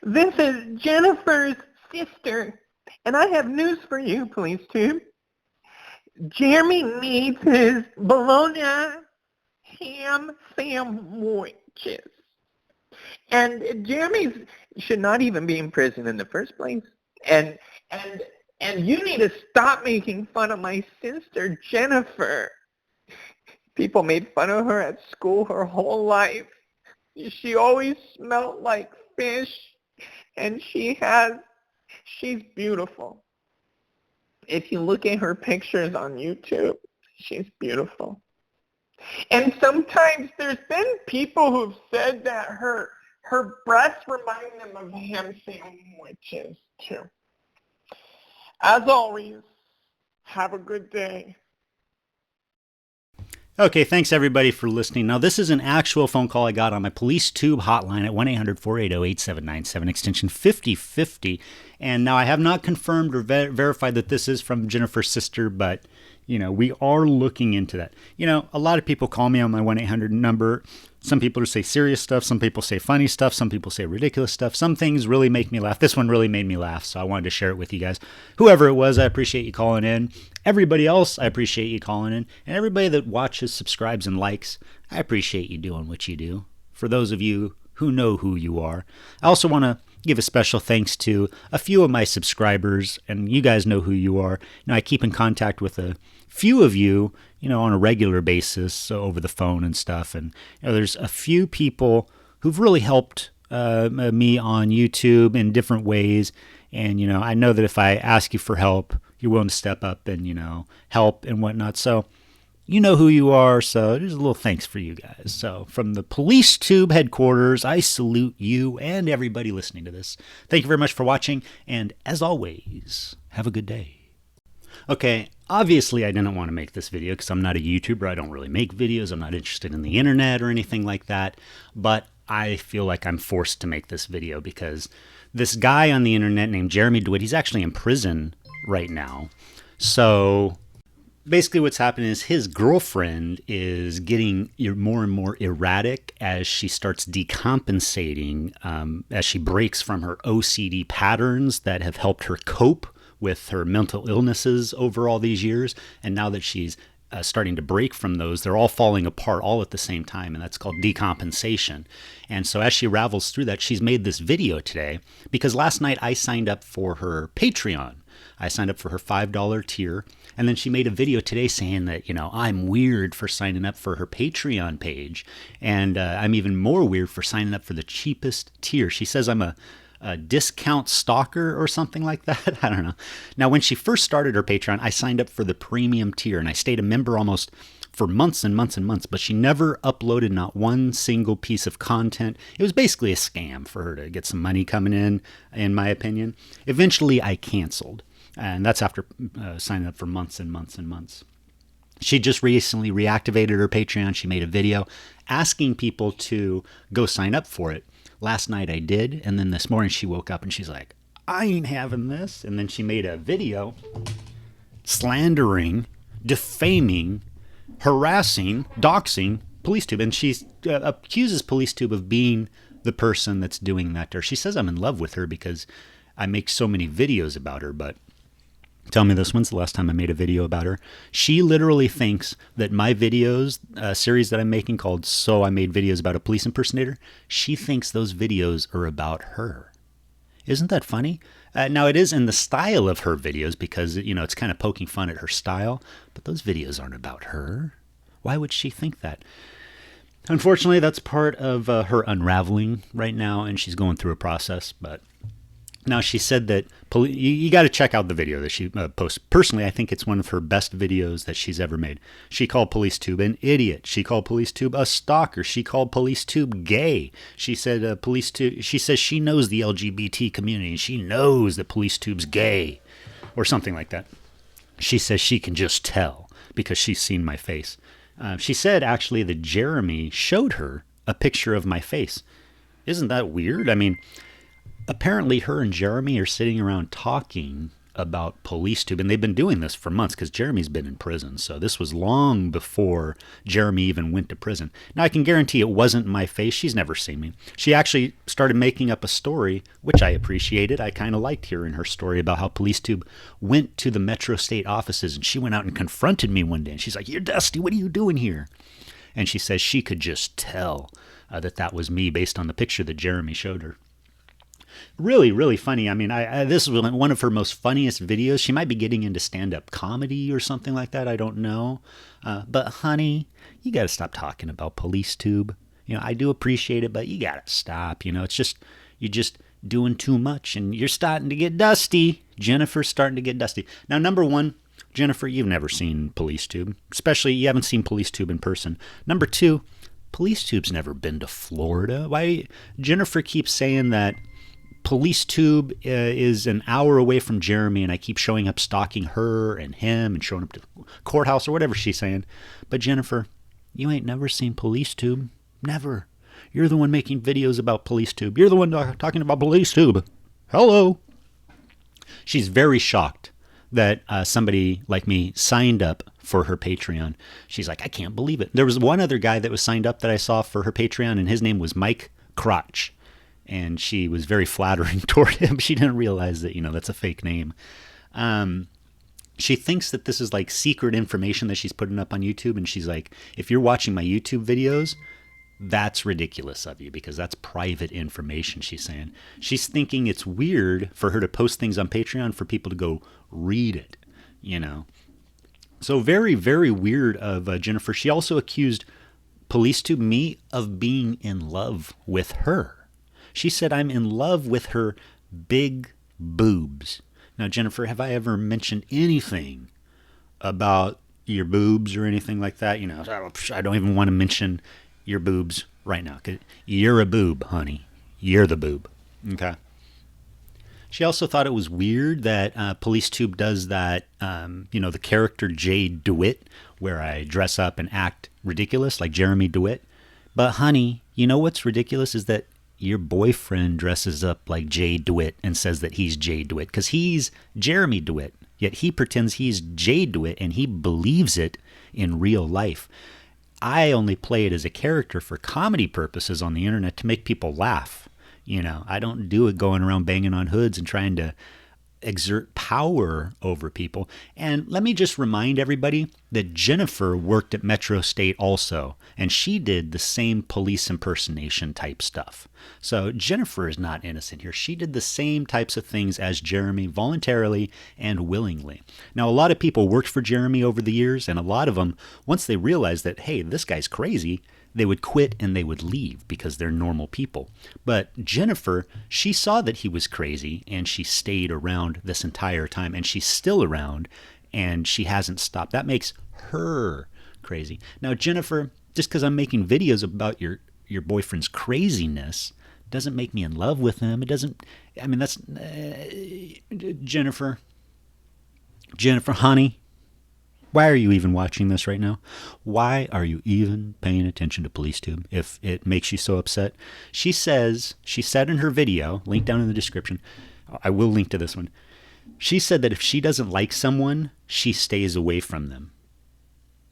This is Jennifer's sister, and I have news for you, PoliceTube. Jeremy needs his bologna ham sandwiches. And Jeremy should not even be in prison in the first place. And you need to stop making fun of my sister, Jennifer. People made fun of her at school her whole life. She always smelled like fish, and she's beautiful. If you look at her pictures on YouTube, she's beautiful. And sometimes there's been people who've said that her breasts remind them of ham sandwiches too. As always, have a good day. Okay, thanks everybody for listening. Now, this is an actual phone call I got on my PoliceTube hotline at 1-800-480-8797, extension 5050. And now I have not confirmed or verified that this is from Jennifer's sister, but, you know, we are looking into that. You know, a lot of people call me on my 1-800 number. Some people say serious stuff. Some people say funny stuff. Some people say ridiculous stuff. Some things really make me laugh. This one really made me laugh, so I wanted to share it with you guys. Whoever it was, I appreciate you calling in. Everybody else, I appreciate you calling in. And everybody that watches, subscribes, and likes, I appreciate you doing what you do. For those of you who know who you are. I also want to give a special thanks to a few of my subscribers, and you guys know who you are. You know, I keep in contact with a few of you, you know, on a regular basis, so over the phone and stuff. And you know, there's a few people who've really helped me on YouTube in different ways. And, you know, I know that if I ask you for help, you're willing to step up and, you know, help and whatnot. So you know who you are, so there's a little thanks for you guys. So from the PoliceTube headquarters, I salute you and everybody listening to this. Thank you very much for watching, and as always, have a good day. Okay, obviously I didn't want to make this video because I'm not a YouTuber. I don't really make videos. I'm not interested in the internet or anything like that, but I feel like I'm forced to make this video because this guy on the internet named Jeremy Dewitte, he's actually in prison right now. So basically what's happening is his girlfriend is getting more and more erratic as she starts decompensating, as she breaks from her OCD patterns that have helped her cope with her mental illnesses over all these years. And now that she's starting to break from those, they're all falling apart all at the same time, and that's called decompensation. And so as she ravels through that, she's made this video today because last night I signed up for her Patreon. I signed up for her $5 tier, and then she made a video today saying that, you know, I'm weird for signing up for her Patreon page, and I'm even more weird for signing up for the cheapest tier. She says I'm a discount stalker or something like that. I don't know. Now, when she first started her Patreon, I signed up for the premium tier, and I stayed a member almost for months and months and months, but she never uploaded not one single piece of content. It was basically a scam for her to get some money coming in my opinion. Eventually, I canceled. And that's after signing up for months and months and months. She just recently reactivated her Patreon. She made a video asking people to go sign up for it. Last night I did, and then this morning she woke up and she's like, I ain't having this. And then she made a video slandering, defaming, harassing, doxing PoliceTube. And she accuses PoliceTube of being the person that's doing that to her. She says I'm in love with her because I make so many videos about her, but tell me this, when's the last time I made a video about her? She literally thinks that my videos, a series that I'm making called So I Made Videos About a Police Impersonator, she thinks those videos are about her. Isn't that funny? Now, it is in the style of her videos because, you know, it's kind of poking fun at her style, but those videos aren't about her. Why would she think that? Unfortunately, that's part of her unraveling right now, and she's going through a process, but now, she said that you got to check out the video that she posted. Personally, I think it's one of her best videos that she's ever made. She called PoliceTube an idiot. She called PoliceTube a stalker. She called PoliceTube gay. She said PoliceTube. She says she knows the LGBT community. And she knows that PoliceTube's gay, or something like that. She says she can just tell because she's seen my face. She said actually that Jeremy showed her a picture of my face. Isn't that weird? I mean, apparently her and Jeremy are sitting around talking about PoliceTube, and they've been doing this for months because Jeremy's been in prison. So this was long before Jeremy even went to prison. Now, I can guarantee it wasn't my face. She's never seen me. She actually started making up a story, which I appreciated. I kind of liked hearing her story about how PoliceTube went to the Metro State offices, and she went out and confronted me one day. And she's like, "You're Dusty. What are you doing here?" And she says she could just tell that was me based on the picture that Jeremy showed her. Really, really funny. I mean, this was one of her most funniest videos. She might be getting into stand-up comedy or something like that. I don't know. But honey, you got to stop talking about PoliceTube. I do appreciate it, but you got to stop. It's just, you're just doing too much, and you're starting to get dusty. Jennifer's starting to get dusty. Now, number one, Jennifer, you've never seen PoliceTube. Especially, you haven't seen PoliceTube in person. Number two, PoliceTube's never been to Florida. Why? Jennifer keeps saying that PoliceTube is an hour away from Jeremy, and I keep showing up stalking her and him and showing up to the courthouse or whatever she's saying. But Jennifer, you ain't never seen PoliceTube. Never. You're the one making videos about PoliceTube. You're the one talking about PoliceTube. Hello. She's very shocked that somebody like me signed up for her Patreon. She's like, I can't believe it. There was one other guy that was signed up that I saw for her Patreon, and his name was Mike Crotch. And she was very flattering toward him. She didn't realize that, that's a fake name. She thinks that this is like secret information that she's putting up on YouTube. And she's like, if you're watching my YouTube videos, that's ridiculous of you because that's private information, she's saying. She's thinking it's weird for her to post things on Patreon for people to go read it, So very, very weird of Jennifer. She also accused PoliceTube, me, of being in love with her. She said I'm in love with her big boobs. Now, Jennifer, have I ever mentioned anything about your boobs or anything like that? I don't even want to mention your boobs right now. 'Cause you're a boob, honey. You're the boob. Okay. She also thought it was weird that PoliceTube does that, the character Jay Dewitte, where I dress up and act ridiculous like Jeremy Dewitte. But, honey, what's ridiculous is that your boyfriend dresses up like Jay Dewitte and says that he's Jay Dewitte because he's Jeremy Dewitte, yet he pretends he's Jay Dewitte and he believes it in real life. I only play it as a character for comedy purposes on the internet to make people laugh. I don't do it going around banging on hoods and trying to exert power over people. And let me just remind everybody that Jennifer worked at Metro State also, and she did the same police impersonation type stuff. So Jennifer is not innocent here. She did the same types of things as Jeremy voluntarily and willingly. Now, a lot of people worked for Jeremy over the years, and a lot of them, once they realized that, hey, this guy's crazy, they would quit and they would leave because they're normal people. But Jennifer, she saw that he was crazy and she stayed around this entire time, and she's still around and she hasn't stopped. That makes her crazy. Now, Jennifer, just because I'm making videos about your boyfriend's craziness doesn't make me in love with him. It doesn't, that's, Jennifer, honey, why are you even watching this right now? Why are you even paying attention to PoliceTube if it makes you so upset? She said in her video, link down in the description, I will link to this one. She said that if she doesn't like someone, she stays away from them.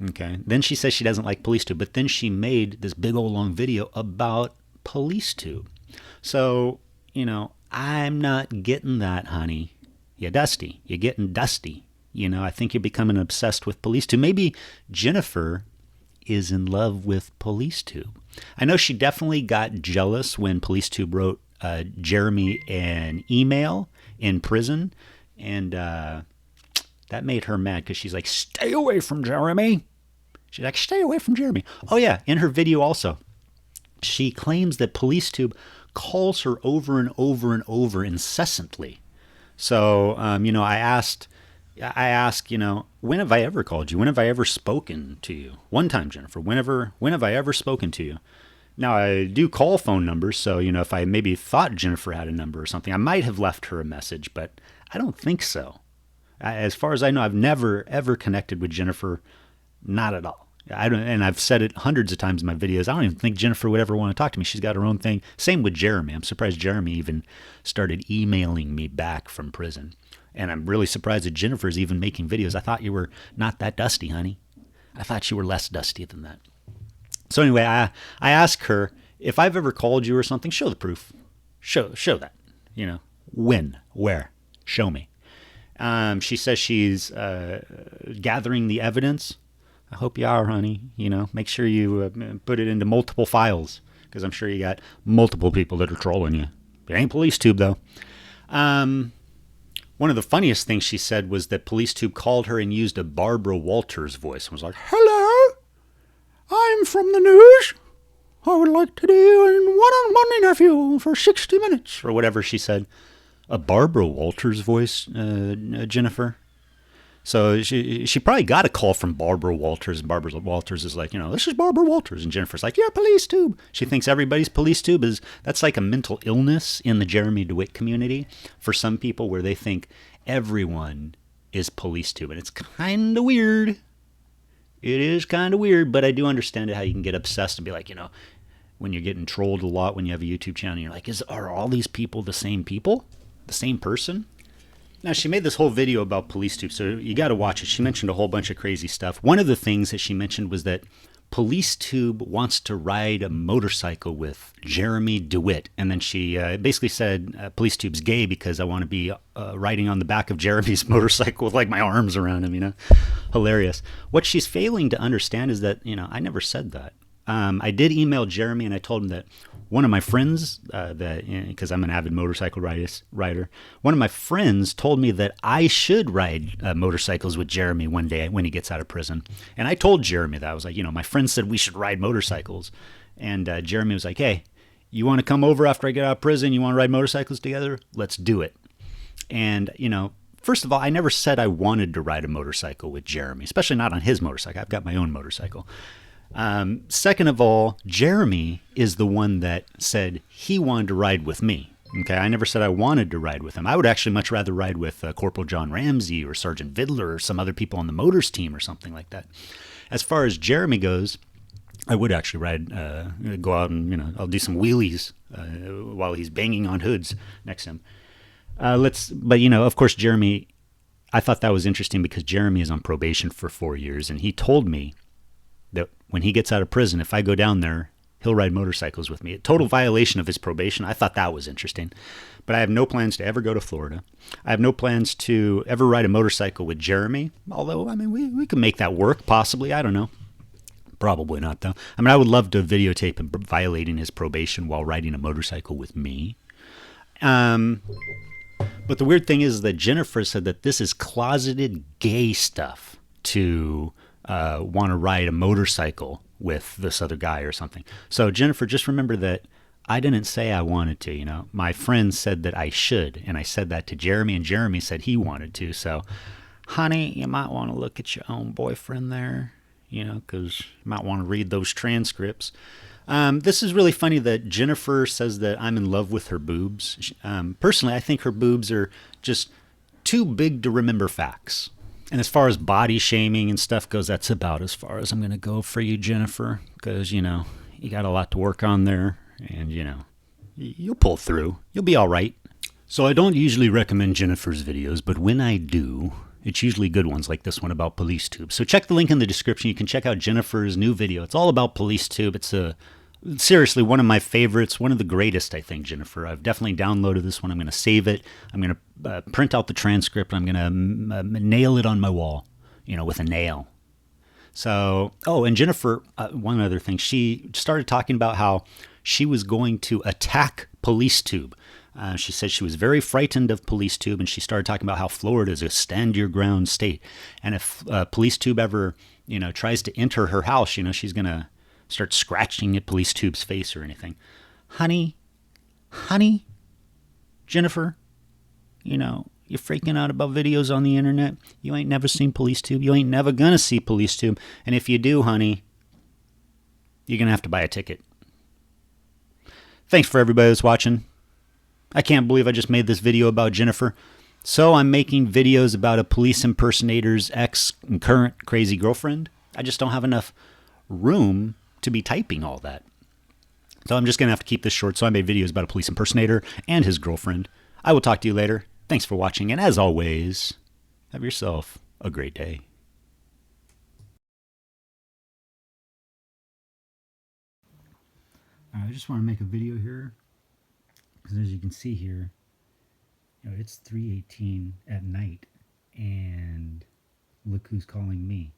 Okay. Then she says she doesn't like PoliceTube, but then she made this big old long video about PoliceTube. So, I'm not getting that, honey. You're dusty. You're getting dusty. I think you're becoming obsessed with PoliceTube. Maybe Jennifer is in love with PoliceTube. I know she definitely got jealous when PoliceTube wrote Jeremy an email in prison, and that made her mad because she's like, stay away from Jeremy. She's like, stay away from Jeremy. Oh, yeah, in her video also, she claims that PoliceTube calls her over and over and over incessantly. So, I asked, when have I ever called you? When have I ever spoken to you? One time, Jennifer, when have I ever spoken to you? Now, I do call phone numbers, so, if I maybe thought Jennifer had a number or something, I might have left her a message, but I don't think so. As far as I know, I've never, ever connected with Jennifer. Not at all. I don't, and I've said it hundreds of times in my videos. I don't even think Jennifer would ever want to talk to me. She's got her own thing. Same with Jeremy. I'm surprised Jeremy even started emailing me back from prison. And I'm really surprised that Jennifer's even making videos. I thought you were not that dusty, honey. I thought you were less dusty than that. So anyway, I asked her, if I've ever called you or something, show the proof. Show that. You know, when, where, show me. She says she's gathering the evidence. I hope you are, honey. You know, make sure you put it into multiple files, because I'm sure you got multiple people that are trolling you. It ain't PoliceTube, though. One of the funniest things she said was that PoliceTube called her and used a Barbara Walters voice and was like, "Hello, I'm from the news. I would like to do an one-on-one interview for 60 minutes," or whatever she said. A Barbara Walters voice, Jennifer? So she probably got a call from Barbara Walters, and Barbara Walters is like, you know, this is Barbara Walters. And Jennifer's like, you're PoliceTube. She thinks everybody's PoliceTube. That's like a mental illness in the Jeremy Dewitte community for some people, where they think everyone is PoliceTube. And it's kind of weird. It is kind of weird, but I do understand it, how you can get obsessed and be like, you know, when you're getting trolled a lot when you have a YouTube channel, you're like, are all these people the same people? The same person? Now, she made this whole video about PoliceTube, so you got to watch it. She mentioned a whole bunch of crazy stuff. One of the things that she mentioned was that PoliceTube wants to ride a motorcycle with Jeremy Dewitte. And then she basically said, PoliceTube's gay because I want to be riding on the back of Jeremy's motorcycle with like my arms around him, you know. Hilarious. What she's failing to understand is that, you know, I never said that. I did email Jeremy and I told him that one of my friends, because I'm an avid motorcycle rider, one of my friends told me that I should ride motorcycles with Jeremy one day when he gets out of prison. And I told Jeremy that. I was like, you know, my friend said we should ride motorcycles. And Jeremy was like, hey, you want to come over after I get out of prison? You want to ride motorcycles together? Let's do it. And, you know, first of all, I never said I wanted to ride a motorcycle with Jeremy, especially not on his motorcycle. I've got my own motorcycle. Second of all, Jeremy is the one that said he wanted to ride with me. Okay, I never said I wanted to ride with him. I would actually much rather ride with Corporal John Ramsey or Sergeant Vidler or some other people on the motors team or something like that. As far as Jeremy goes, I would actually ride, go out and, you know, I'll do some wheelies while he's banging on hoods next to him. But, you know, of course, Jeremy, I thought that was interesting because Jeremy is on probation for 4 years, and he told me that when he gets out of prison, if I go down there, he'll ride motorcycles with me. A total violation of his probation. I thought that was interesting. But I have no plans to ever go to Florida. I have no plans to ever ride a motorcycle with Jeremy. Although, I mean, we could make that work, possibly. I don't know. Probably not, though. I mean, I would love to videotape him violating his probation while riding a motorcycle with me. But the weird thing is that Jennifer said that this is closeted gay stuff to want to ride a motorcycle with this other guy or something. So Jennifer, just remember that I didn't say I wanted to, you know. My friend said that I should, and I said that to Jeremy, and Jeremy said he wanted to. So, honey, you might want to look at your own boyfriend there, you know, because you might want to read those transcripts. This is really funny that Jennifer says that I'm in love with her boobs. Personally, I think her boobs are just too big to remember facts. And as far as body shaming and stuff goes, that's about as far as I'm going to go for you, Jennifer, because, you know, you got a lot to work on there, and, you know, you'll pull through. You'll be all right. So I don't usually recommend Jennifer's videos, but when I do, it's usually good ones like this one about PoliceTube. So check the link in the description. You can check out Jennifer's new video. It's all about PoliceTube. It's seriously one of my favorites, one of the greatest, I think, Jennifer. I've definitely downloaded this one. I'm going to save it. I'm going to print out the transcript. I'm going to nail it on my wall, you know, with a nail. So, oh, and Jennifer, one other thing, she started talking about how she was going to attack PoliceTube. She said she was very frightened of PoliceTube, and she started talking about how Florida is a stand-your-ground state. And if PoliceTube ever, you know, tries to enter her house, you know, she's going to start scratching at PoliceTube's face or anything. Honey, Jennifer, you know, you're freaking out about videos on the internet. You ain't never seen PoliceTube. You ain't never gonna see PoliceTube. And if you do, honey, you're gonna have to buy a ticket. Thanks for everybody that's watching. I can't believe I just made this video about Jennifer. So I'm making videos about a police impersonator's ex and current crazy girlfriend. I just don't have enough room to be typing all that. So I'm just going to have to keep this short. So I made videos about a police impersonator and his girlfriend. I will talk to you later. Thanks for watching. And as always, have yourself a great day. I just want to make a video here because as you can see here, it's 3:18 at night and look who's calling me.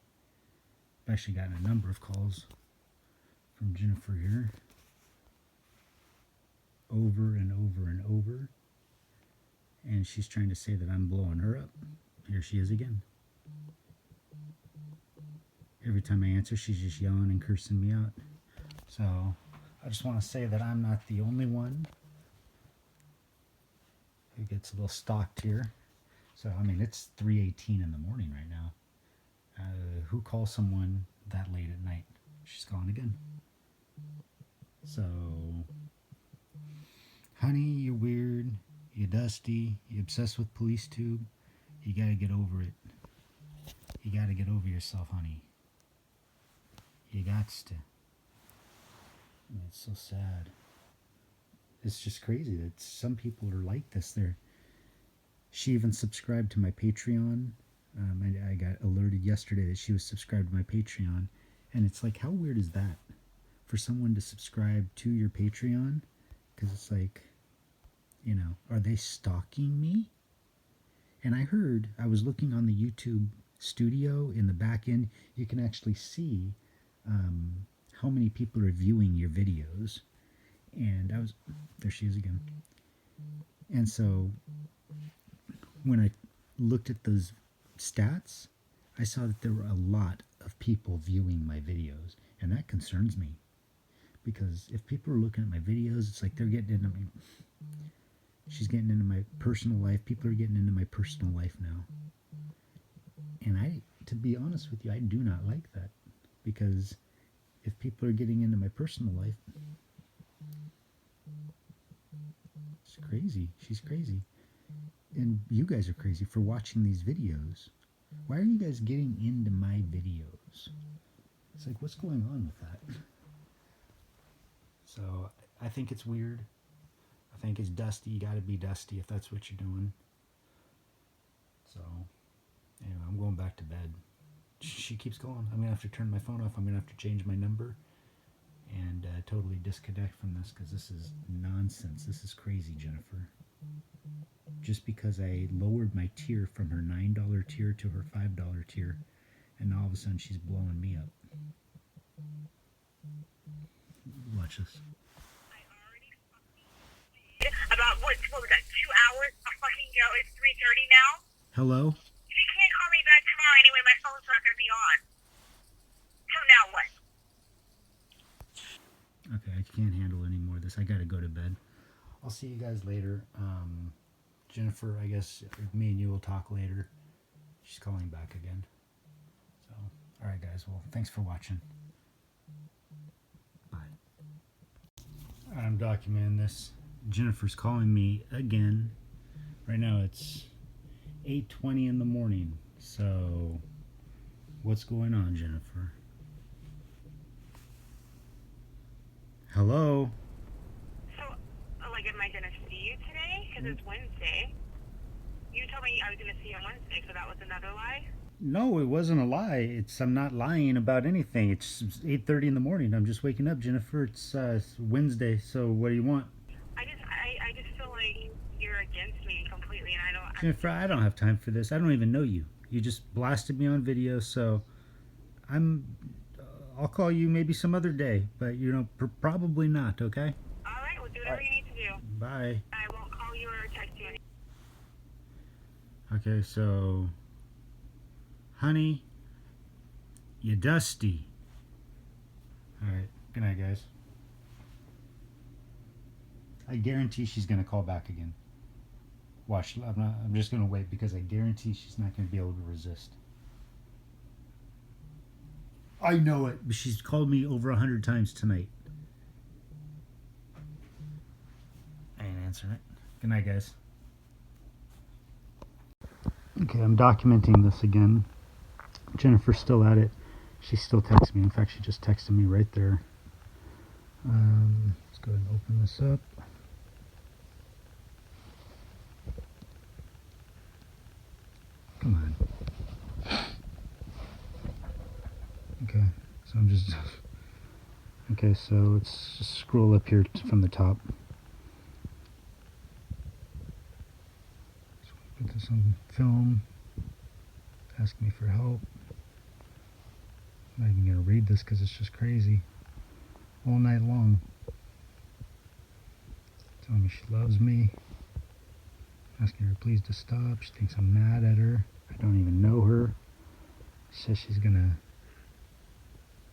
I've actually gotten a number of calls from Jennifer here. Over and over and over. And she's trying to say that I'm blowing her up. Here she is again. Every time I answer, she's just yelling and cursing me out. So I just want to say that I'm not the only one who gets a little stalked here. So, I mean, it's 3:18 in the morning right now. Who calls someone that late at night? She's calling again. So, honey, you're weird, you're dusty, you're obsessed with PoliceTube. You gotta get over it. You gotta get over yourself, honey. You gots to. It's so sad. It's just crazy that some people are like this. She even subscribed to my Patreon. I got alerted yesterday that she was subscribed to my Patreon. And it's like, how weird is that? For someone to subscribe to your Patreon? Because it's like, are they stalking me? And I was looking on the YouTube studio in the back end. You can actually see how many people are viewing your videos. And there she is again. And so when I looked at those stats, I saw that there were a lot of people viewing my videos, and that concerns me, because if people are looking at my videos, it's like they're getting into me. She's getting into my personal life. People are getting into my personal life now. And to be honest with you, I do not like that, because if people are getting into my personal life, it's crazy. She's crazy. And you guys are crazy for watching these videos. Why are you guys getting into my videos? It's like, what's going on with that? So I think it's weird. I think it's dusty. You got to be dusty if that's what you're doing. So anyway, I'm going back to bed. She keeps going. I'm going to have to turn my phone off. I'm going to have to change my number and totally disconnect from this, because this is nonsense. This is crazy, Jennifer. Just because I lowered my tier from her $9 tier to her $5 tier, and now all of a sudden she's blowing me up. Watch this. About what was that, 2 hours a fucking ago? It's 3:30 now. Hello? If you can't call me back tomorrow anyway, my phone's not going to be on. So now what? Okay, I can't handle any more of this. I gotta go to bed. I'll see you guys later. Jennifer, I guess me and you will talk later. She's calling back again. So, alright guys, well, thanks for watching. Bye. I'm documenting this. Jennifer's calling me again. Right now it's 8:20 in the morning. So, what's going on, Jennifer? Hello? So, like, am I going to see you today? Because it's Wednesday. You told me I was going to see you on Wednesday, so that was another lie? No, it wasn't a lie. I'm not lying about anything. It's 8:30 in the morning. I'm just waking up, Jennifer. It's Wednesday, so what do you want? I just feel like you're against me completely, and I don't... Jennifer, I don't have time for this. I don't even know you. You just blasted me on video, so I'll call you maybe some other day, but probably not, okay? All right, well, do whatever you need to do. Bye. I won't call you or text you anymore. Okay, so, honey, you're dusty. All right, good night, guys. I guarantee she's gonna call back again. Watch, I'm just gonna wait, because I guarantee she's not gonna be able to resist. I know it, but she's called me over 100 times tonight. I ain't answering it. Good night, guys. Okay, I'm documenting this again. Jennifer's still at it. She still texts me. In fact, she just texted me right there. Let's go ahead and open this up. Come on. Okay, so I'm just... Okay, so let's just scroll up here from the top. So put this on film. Ask me for help. I'm not even going to read this because it's just crazy. All night long. Telling me she loves me. Asking her please to stop. She thinks I'm mad at her. I don't even know her. She says she's going to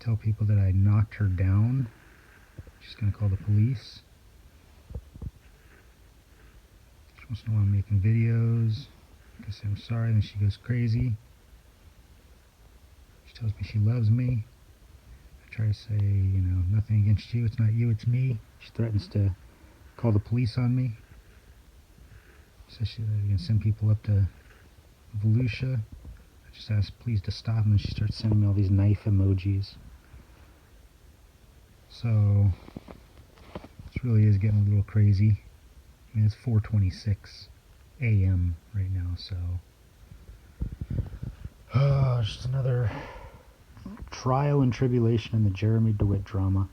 tell people that I knocked her down. She's going to call the police. She wants to know why I'm making videos. I say I'm sorry, then she goes crazy. She tells me she loves me. I try to say, you know, nothing against you. It's not you, it's me. She threatens to call the police on me. Says she's going to send people up to Volusia. I just asked please to stop, and then she starts sending me all these knife emojis. So, this really is getting a little crazy. I mean, it's 4:26 a.m. right now, so... just another trial and tribulation in the Jeremy Dewitte drama.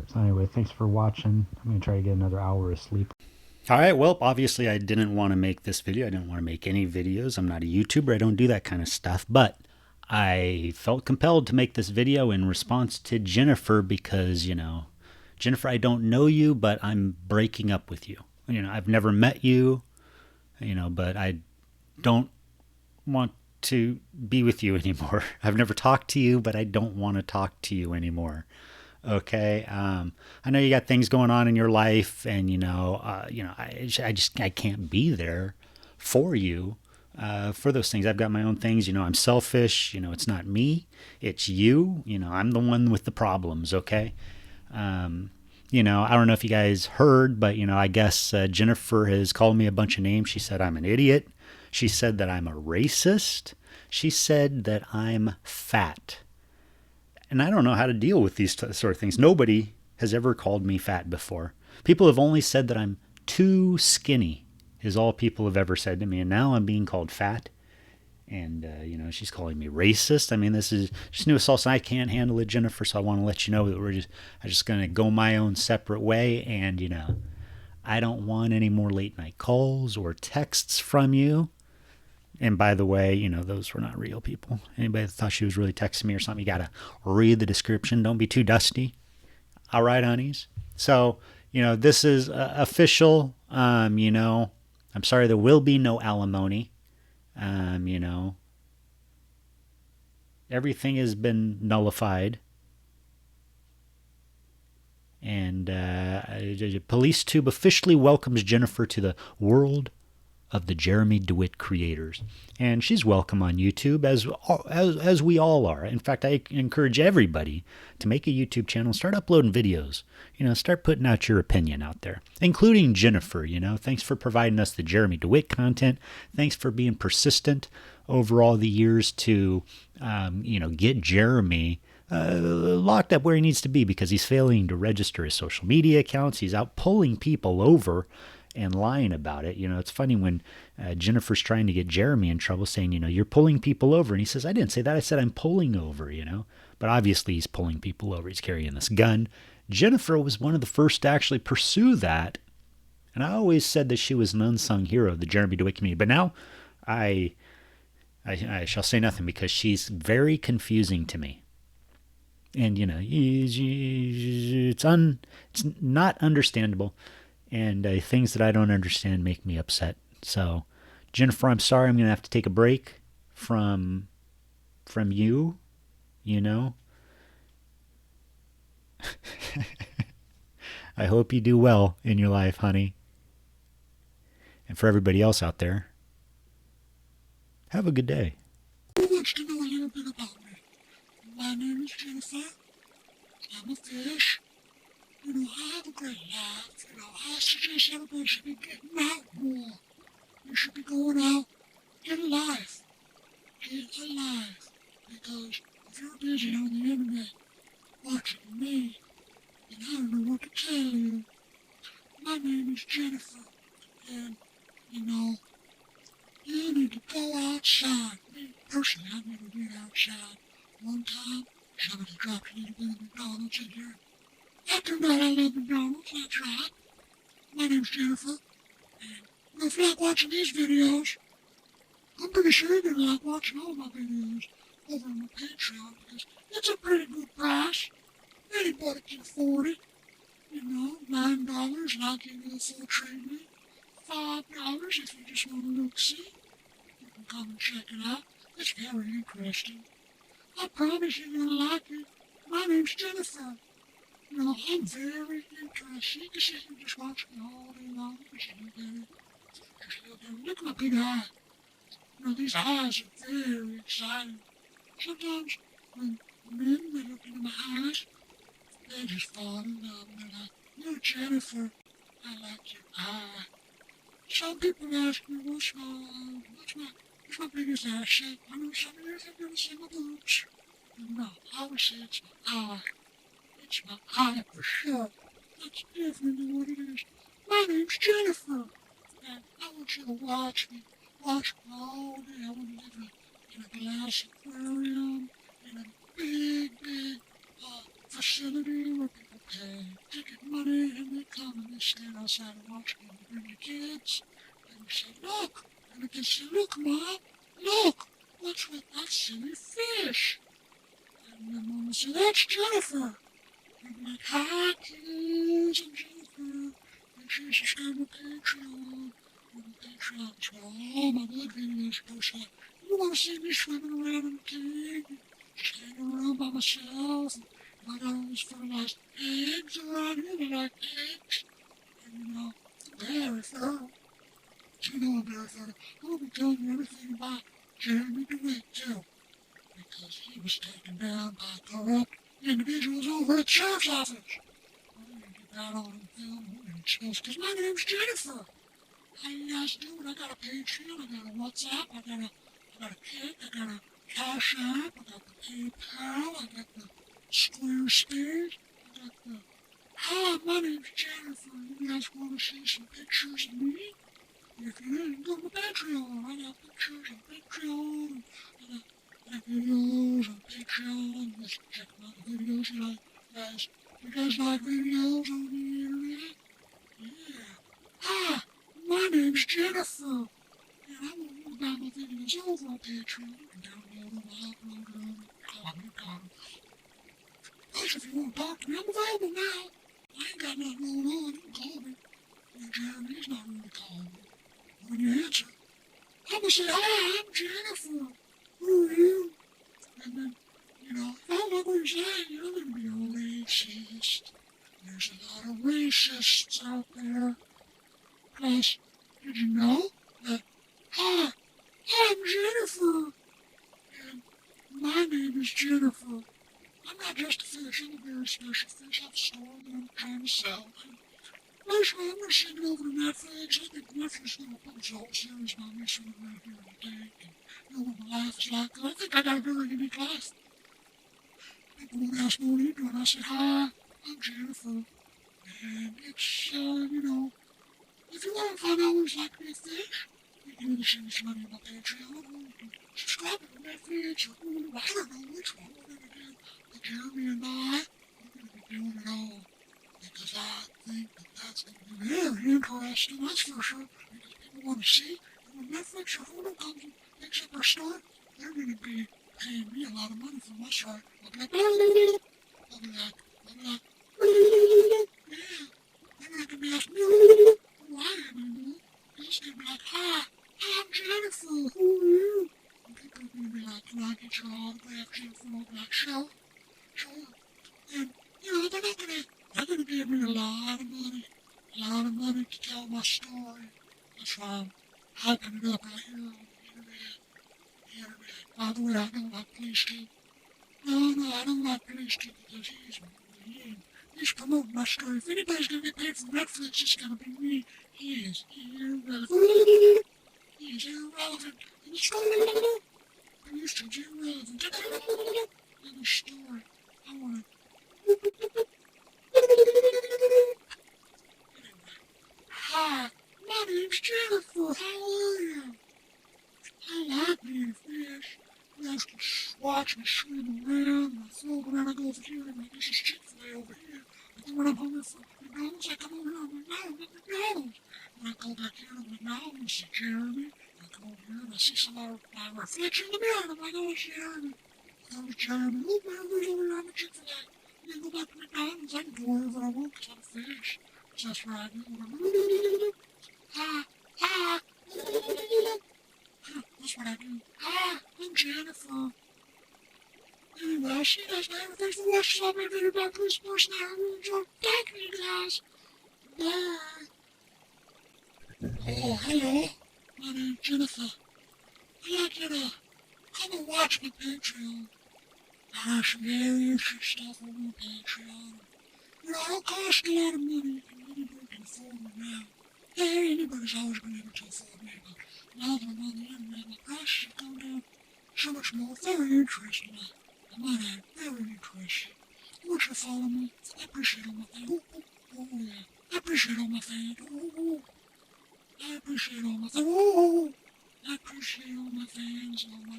So anyway, thanks for watching. I'm going to try to get another hour of sleep. Alright, well, obviously I didn't want to make this video. I didn't want to make any videos. I'm not a YouTuber. I don't do that kind of stuff. But I felt compelled to make this video in response to Jennifer because, you know, Jennifer, I don't know you, but I'm breaking up with you. You know, I've never met you, you know, but I don't want to be with you anymore. I've never talked to you, but I don't want to talk to you anymore. Okay. I know you got things going on in your life, and I can't be there for you, for those things. I've got my own things. You know, I'm selfish. You know, it's not me, it's you. You know, I'm the one with the problems. Okay. You know, I don't know if you guys heard, but, you know, I guess Jennifer has called me a bunch of names. She said I'm an idiot. She said that I'm a racist. She said that I'm fat. And I don't know how to deal with these sort of things. Nobody has ever called me fat before. People have only said that I'm too skinny, is all people have ever said to me. And now I'm being called fat. And, you know, she's calling me racist. I mean, this is just new assaults, and I can't handle it, Jennifer. So I want to let you know that I'm just going to go my own separate way. And, you know, I don't want any more late night calls or texts from you. And by the way, you know, those were not real people. Anybody that thought she was really texting me or something, you got to read the description. Don't be too dusty. All right, honeys. So, you know, this is official. You know, I'm sorry, there will be no alimony. You know, everything has been nullified. And PoliceTube officially welcomes Jennifer to the world of the Jeremy Dewitte creators. And she's welcome on YouTube, as we all are. In fact, I encourage everybody to make a YouTube channel and start uploading videos. You know, start putting out your opinion out there, including Jennifer. You know, thanks for providing us the Jeremy Dewitte content. Thanks for being persistent over all the years to, you know, get Jeremy locked up where he needs to be because he's failing to register his social media accounts. He's out pulling people over and lying about it. You know, it's funny when Jennifer's trying to get Jeremy in trouble, saying, you know, you're pulling people over. And he says, I didn't say that. I said I'm pulling over, you know. But obviously he's pulling people over. He's carrying this gun. Jennifer was one of the first to actually pursue that. And I always said that she was an unsung hero of the Jeremy Dewitte community. But now I shall say nothing because she's very confusing to me. And, you know, it's not understandable. And things that I don't understand make me upset. So, Jennifer, I'm sorry. I'm going to have to take a break from you, you know. I hope you do well in your life, honey. And for everybody else out there, have a good day. Who wants to know a little bit about me? My name is Jennifer. I'm a fish. You know, I have a great life. You know, I suggest everybody should be getting out more. You should be going out, get life. Get alive. Because if you're busy on the internet watching me, then I don't know what to tell you. My name is Jennifer, and, you know, you need to go outside. Me, personally, I never been outside. One time, somebody dropped a little bit of McDonald's in here. After that, I love McDonald's, that's right. My name's Jennifer, and if you like watching these videos, I'm pretty sure you're gonna like watching all my videos over on my Patreon, because it's a pretty good price. Anybody can afford it. You know, $9 and I'll give you the full treatment. $5 if you just want to look-see. You can come and check it out. It's very interesting. I promise you're going to like it. My name's Jennifer. You know, I'm very interesting. You can see you just watch me all day long. You can see look at it. Just look at it. Look at my big eye. You know, these eyes are very exciting. Sometimes when men look into my eyes, they just fall in love and they're like, "You're Jennifer. I like your eye." Some people ask me, what's my biggest asset? I know some of you think I'm gonna say my boobs. No, I would say it's my eye. It's my eye for sure. That's definitely what it is. My name's Jennifer. And I want you to watch me. Watch me all day. I want to live in a glass aquarium, in a big, facility where people pay ticket money and they come and they stand outside and watch me. They bring the kids and they say, "Look," and the kids say, "Look, Mom, look, what's with that silly fish?" And then Mama said, "That's Jennifer." And I'm like, "Hi, kids, I'm Jennifer. Make sure you subscribe to Patreon." And Patreon is where all my blood videos go. So you want to see me swimming around in a tank, just hanging around by myself. I got all these fertilized eggs around here. They like eggs. And you know, very fertile. You know I'm very fertile. I'm going to be telling you everything about Jeremy Dewitte, too. Because he was taken down by corrupt individuals over at the sheriff's office. I'm going to get that on film. I'm going to expose because my name's Jennifer. How you guys doing? I got a Patreon. I got a WhatsApp. I got a Kik. I got a Cash App. I got the PayPal. I got the Squarespace. I got the... Hi, my name's Jennifer. You guys want to see some pictures of me? If you do, go to my Patreon. I got pictures on Patreon. I got videos on Patreon. Let's check out the videos you like. You guys like videos on the internet? Yeah. Hi, my name's Jennifer. And I want you to buy my videos over on Patreon. You can download them, upload them, comment. Plus, if you want to talk to me, I'm available now. I ain't got nothing going on. You can call me. And Jeremy's not really calling me. When you answer, I'm going to say, "Hi, I'm Jennifer. Who are you?" And then, you know, if I don't like what you're saying, you're going to be a racist. There's a lot of racists out there. Plus, did you know that, "Hi, I'm Jennifer. And my name is Jennifer. I'm not just a fish, I'm a very special fish. I have a store that I'm trying to sell. And basically, I'm going to send it over to Netflix. I think Netflix is going to publish a whole series about me swimming around here in the tank and you know what my life is like. And I think I got a very unique life. People would ask me, "What are you doing?" I said, "Hi, I'm Jennifer. And it's, you know, if you want to find out what it's like to be a fish, you can either send me some money on my Patreon or you can subscribe to Netflix or Hulu. I don't know which one we're going to do. But Jeremy and I, we're going to be doing it all. Because I think that's going to be very interesting, that's for sure. Because people want to see. And when Netflix or Hulu comes and picks up our story, they're going to be paying me a lot of money for my story. I'll be like, yeah. They're not going to be asking me who I am anymore. They're just going to be like, "Hi, I'm Jennifer. Who are you?" And people are going to be like, "Can I get your autograph, Jennifer?" I'll be like, "Sure. And, you know, they're going to give me a lot of money to tell my story. That's why I'm hyping it up out here on the internet. By the way, I don't like PoliceTube. No, I don't like PoliceTube because he's promoting my story. If anybody's going to get paid from Netflix, it's going to be me. He is irrelevant. He is irrelevant. And it's PoliceTube's irrelevant. in the story. I want to... Hi, my name's Jennifer. How are you? I like being a fish. You guys can watch me swim around, and I float around. I go over here, and this is Chick-fil-A over here. And then when I'm hungry for McDonald's, I come over here to McDonald's. And I go back here to McDonald's and see Jeremy. And I come over here and I see some of my reflection in the mirror. And I'm like, oh, it's Jeremy. Oh, it's Jeremy. Look, man, there's over here on the Chick-fil-A. And then go back to McDonald's. I can go wherever I want because I'm a fish. So that's what I do. Ah, ah. That's what I do. Hi, I'm Jennifer. Anyway, I'll see you guys later. Thanks for watching. I'll be a video about police person. I really enjoyed talking to you guys. Bye. Oh, hello. My name's Jennifer. I'd like you to come and watch my Patreon. I have some very interesting stuff on my Patreon. You know, I don't cost a lot of money. Anybody can afford me now. Yeah, anybody's always been able to afford me, but now that I'm on the internet, my prices have gone down so much more. Very interesting. I might add, very interesting. I want you to follow me. I appreciate all my fans. Oh, yeah. I appreciate all my fans. Oh, I appreciate all my fans. Oh, I appreciate all my fans and all my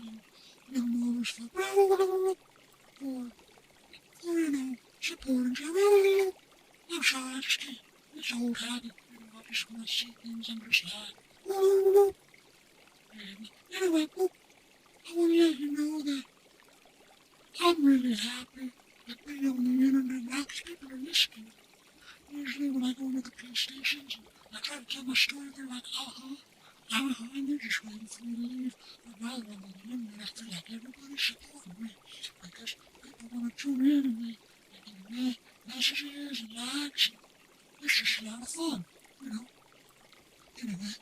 little mothers for, you know, supporting me. I'm sorry, I just can't. It's old habit. You know, I just want to see things understand. Anyway, I want to let you know that I'm really happy to be on the internet now because people are listening. Usually when I go into the police stations and I try to tell my story, they're like, and they're just waiting for me to leave. But now that I'm on the internet, I feel like everybody's supporting me because people want to tune in and they give me messages and likes. And it's just a lot of fun, you know. Anyway,